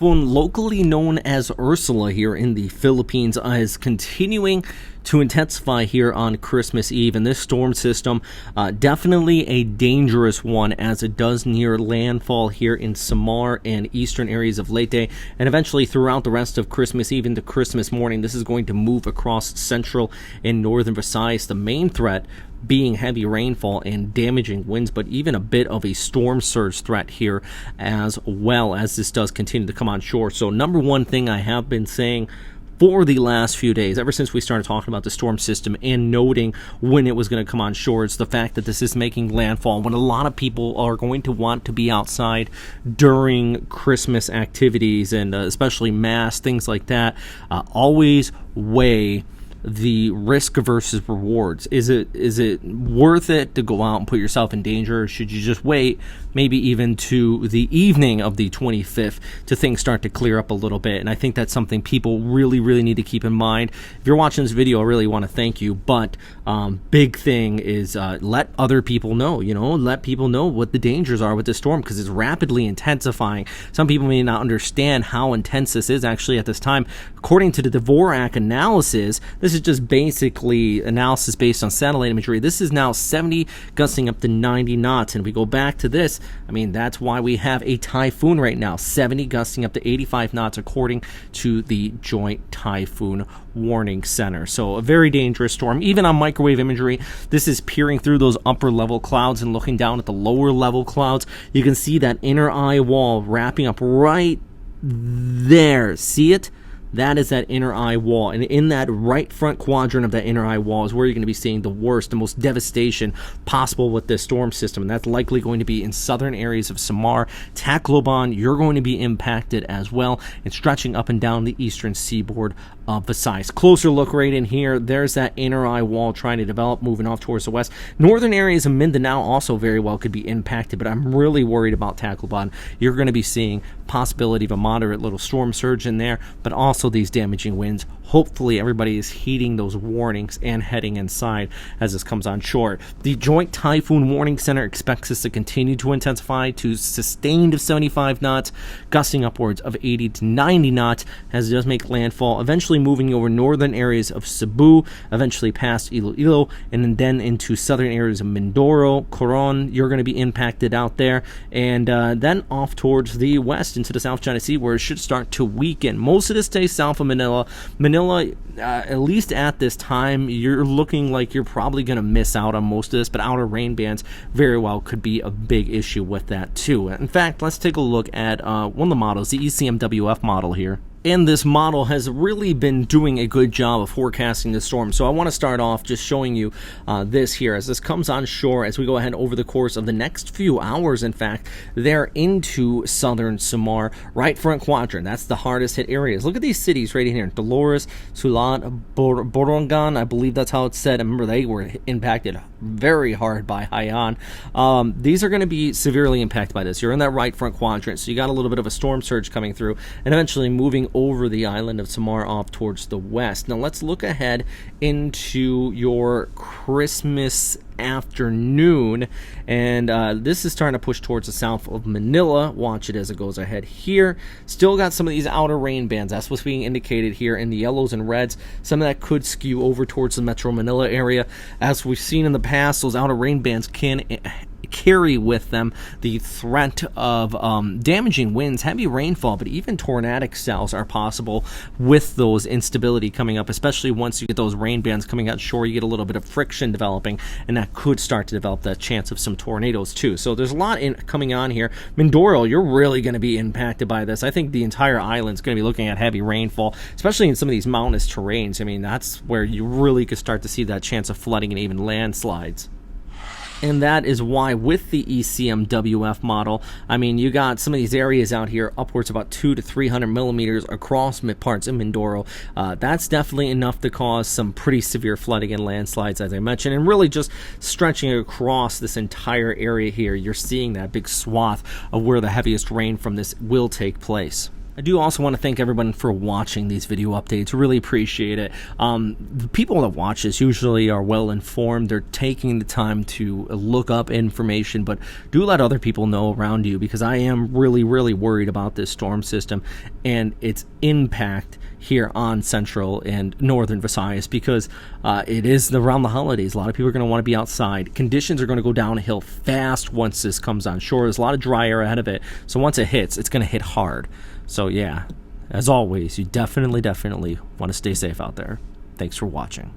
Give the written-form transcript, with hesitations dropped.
Typhoon, locally known as Ursula here in the Philippines, is continuing to intensify here on Christmas Eve, and this storm system definitely a dangerous one as it does near landfall here in Samar and eastern areas of Leyte, and eventually throughout the rest of Christmas Eve into Christmas morning. This is going to move across central and northern Visayas. The main threat being heavy rainfall and damaging winds, but even a bit of a storm surge threat here as well as this does continue to come on shore. So number one thing I have been saying for the last few days, ever since we started talking about the storm system and noting when it was going to come on shore, it's the fact that this is making landfall when a lot of people are going to want to be outside during Christmas activities and especially mass, things like that. Always weigh the risk versus rewards. Is it worth it to go out and put yourself in danger, or should you just wait maybe even to the evening of the 25th to things start to clear up a little bit? And I think that's something people really need to keep in mind. If you're watching this video, I really want to thank you, but big thing is let other people know, let people know what the dangers are with this storm, because it's rapidly intensifying. Some people may not understand how intense this is actually at this time. According to the Dvorak analysis, this is just basically analysis based on satellite imagery. This is now 70 gusting up to 90 knots. And if we go back to this, I mean, that's why we have a typhoon right now, 70 gusting up to 85 knots according to the Joint Typhoon Warning Center. So a very dangerous storm. Even on microwave imagery, this is peering through those upper level clouds and looking down at the lower level clouds. You can see that inner eye wall wrapping up right there. See it? That is that inner eye wall, and in that right front quadrant of that inner eye wall is where you're going to be seeing the worst, the most devastation possible with this storm system, and that's likely going to be in southern areas of Samar. Tacloban, you're going to be impacted as well, and stretching up and down the eastern seaboard of Visayas. Closer look right in here. There's that inner eye wall trying to develop, moving off towards the west. Northern areas of Mindanao also very well could be impacted, but I'm really worried about Tacloban. You're going to be seeing possibility of a moderate little storm surge in there, but also these damaging winds. Hopefully everybody is heeding those warnings and heading inside as this comes on shore. The Joint Typhoon Warning Center expects this to continue to intensify to sustained of 75 knots, gusting upwards of 80 to 90 knots as it does make landfall, eventually moving over northern areas of Cebu, eventually past Iloilo, and then into southern areas of Mindoro, Coron. You're going to be impacted out there, and then off towards the west into the South China Sea, where it should start to weaken. Most of this stays south of Manila. At least at this time, you're looking like you're probably going to miss out on most of this, but outer rain bands very well could be a big issue with that too. In fact, let's take a look at one of the models, the ECMWF model here. And this model has really been doing a good job of forecasting the storm. So I want to start off just showing you this here as this comes on shore as we go ahead over the course of the next few hours. In fact, they're into southern Samar, right front quadrant. That's the hardest hit areas. Look at these cities right in here. Dolores, Sulat, Borongan, I believe that's how it's said. I remember they were impacted very hard by Haiyan. These are going to be severely impacted by this. You're in that right front quadrant, so you got a little bit of a storm surge coming through and eventually moving over the island of Samar off towards the west. Now let's look ahead into your Christmas afternoon, and this is starting to push towards the south of Manila. Watch it as it goes ahead here. Still got some of these outer rain bands. That's what's being indicated here in the yellows and reds. Some of that could skew over towards the Metro Manila area. As we've seen in the past, those outer rain bands can carry with them the threat of damaging winds, heavy rainfall, but even tornadic cells are possible with those instability coming up, especially once you get those rain bands coming out shore. You get a little bit of friction developing, and that could start to develop that chance of some tornadoes too. So there's a lot coming on here. Mindoro, you're really going to be impacted by this. I think the entire island's going to be looking at heavy rainfall, especially in some of these mountainous terrains. I mean, that's where you really could start to see that chance of flooding and even landslides. And that is why with the ECMWF model, I mean, you got some of these areas out here upwards about 200 to 300 millimeters across parts in Mindoro. That's definitely enough to cause some pretty severe flooding and landslides, as I mentioned, and really just stretching across this entire area here. You're seeing that big swath of where the heaviest rain from this will take place. I do also want to thank everyone for watching these video updates. Really appreciate it. The people that watch this usually are well informed. They're taking the time to look up information, but do let other people know around you, because I am really, really worried about this storm system and its impact here on central and northern Visayas, because it is around the holidays. A lot of people are going to want to be outside. Conditions are going to go downhill fast once this comes on shore. There's a lot of dry air ahead of it, so once it hits, it's going to hit hard. So yeah, as always, you definitely want to stay safe out there. Thanks for watching.